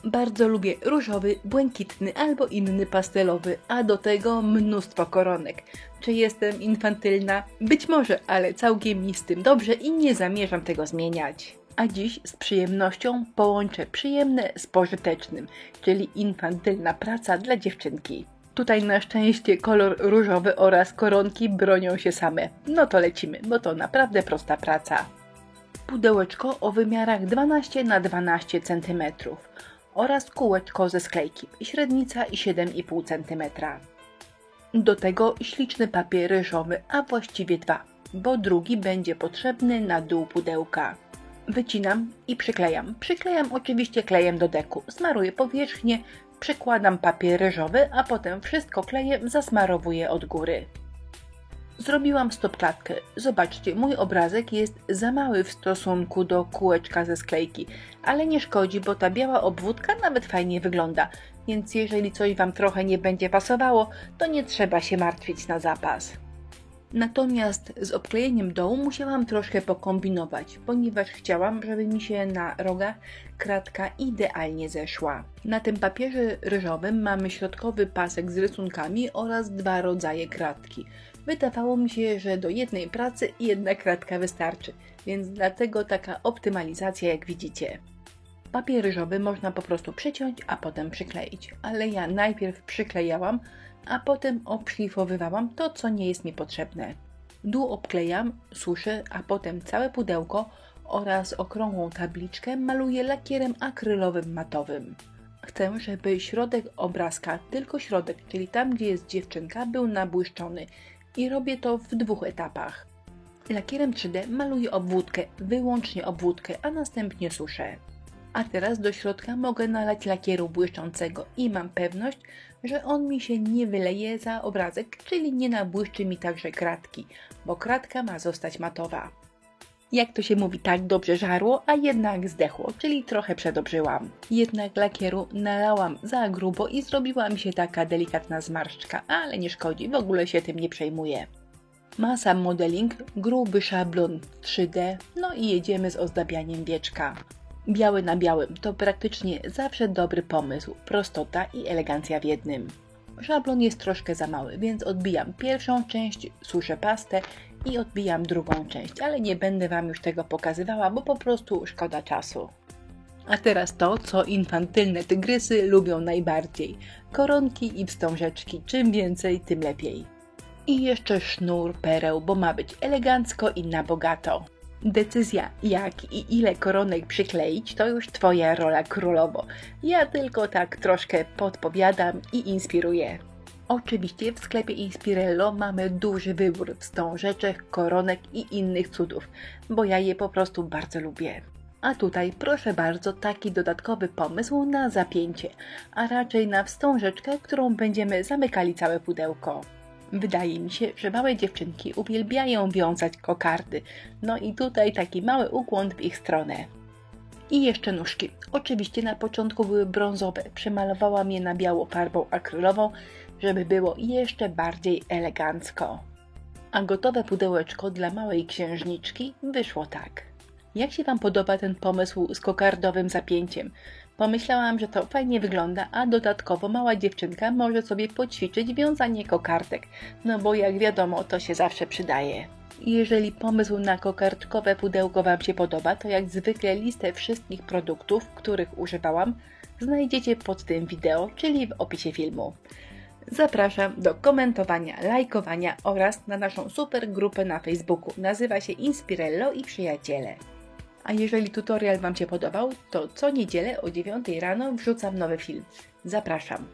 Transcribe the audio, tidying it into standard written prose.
Bardzo lubię różowy, błękitny albo inny pastelowy, a do tego mnóstwo koronek. Czy jestem infantylna? Być może, ale całkiem mi z tym dobrze i nie zamierzam tego zmieniać. A dziś z przyjemnością połączę przyjemne z pożytecznym, czyli infantylna praca dla dziewczynki. Tutaj na szczęście kolor różowy oraz koronki bronią się same. No to lecimy, bo to naprawdę prosta praca. Pudełeczko o wymiarach 12 na 12 cm oraz kółeczko ze sklejki, średnica i 7,5 cm. Do tego śliczny papier ryżowy, a właściwie dwa, bo drugi będzie potrzebny na dół pudełka. Wycinam i przyklejam. Przyklejam oczywiście klejem do deku. Smaruję powierzchnię, przykładam papier ryżowy, a potem wszystko klejem zasmarowuję od góry. Zrobiłam stopklatkę. Zobaczcie, mój obrazek jest za mały w stosunku do kółeczka ze sklejki, ale nie szkodzi, bo ta biała obwódka nawet fajnie wygląda, więc jeżeli coś Wam trochę nie będzie pasowało, to nie trzeba się martwić na zapas. Natomiast z obklejeniem dołu musiałam troszkę pokombinować, ponieważ chciałam, żeby mi się na rogach kratka idealnie zeszła. Na tym papierze ryżowym mamy środkowy pasek z rysunkami oraz dwa rodzaje kratki. Wydawało mi się, że do jednej pracy jedna kratka wystarczy, więc dlatego taka optymalizacja, jak widzicie. Papier ryżowy można po prostu przyciąć, a potem przykleić, ale ja najpierw przyklejałam, a potem obszlifowywałam to, co nie jest mi potrzebne. Dół obklejam, suszę, a potem całe pudełko oraz okrągłą tabliczkę maluję lakierem akrylowym matowym. Chcę, żeby środek obrazka, tylko środek, czyli tam, gdzie jest dziewczynka, był nabłyszczony i robię to w dwóch etapach. Lakierem 3D maluję obwódkę, wyłącznie obwódkę, a następnie suszę. A teraz do środka mogę nalać lakieru błyszczącego i mam pewność, że on mi się nie wyleje za obrazek, czyli nie nabłyszczy mi także kratki, bo kratka ma zostać matowa. Jak to się mówi, tak dobrze żarło, a jednak zdechło, czyli trochę przedobrzyłam. Jednak lakieru nalałam za grubo i zrobiła mi się taka delikatna zmarszczka, ale nie szkodzi, w ogóle się tym nie przejmuję. Masa modeling, gruby szablon 3D, no i jedziemy z ozdabianiem wieczka. Biały na białym to praktycznie zawsze dobry pomysł, prostota i elegancja w jednym. Szablon jest troszkę za mały, więc odbijam pierwszą część, suszę pastę i odbijam drugą część, ale nie będę Wam już tego pokazywała, bo po prostu szkoda czasu. A teraz to, co infantylne tygrysy lubią najbardziej. Koronki i wstążeczki, czym więcej, tym lepiej. I jeszcze sznur pereł, bo ma być elegancko i na bogato. Decyzja, jak i ile koronek przykleić, to już Twoja rola, królowo. Ja tylko tak troszkę podpowiadam i inspiruję. Oczywiście w sklepie Inspirello mamy duży wybór wstążeczek, koronek i innych cudów, bo ja je po prostu bardzo lubię. A tutaj proszę bardzo taki dodatkowy pomysł na zapięcie, a raczej na wstążeczkę, którą będziemy zamykali całe pudełko. Wydaje mi się, że małe dziewczynki uwielbiają wiązać kokardy, no i tutaj taki mały ukłon w ich stronę. I jeszcze nóżki. Oczywiście na początku były brązowe, przemalowałam je na biało farbą akrylową, żeby było jeszcze bardziej elegancko. A gotowe pudełeczko dla małej księżniczki wyszło tak. Jak się Wam podoba ten pomysł z kokardowym zapięciem? Pomyślałam, że to fajnie wygląda, a dodatkowo mała dziewczynka może sobie poćwiczyć wiązanie kokardek, no bo jak wiadomo, to się zawsze przydaje. Jeżeli pomysł na kokardkowe pudełko Wam się podoba, to jak zwykle listę wszystkich produktów, których używałam, znajdziecie pod tym wideo, czyli w opisie filmu. Zapraszam do komentowania, lajkowania oraz na naszą super grupę na Facebooku. Nazywa się Inspirello i Przyjaciele. A jeżeli tutorial Wam się podobał, to co niedzielę o 9 rano wrzucam nowy film. Zapraszam.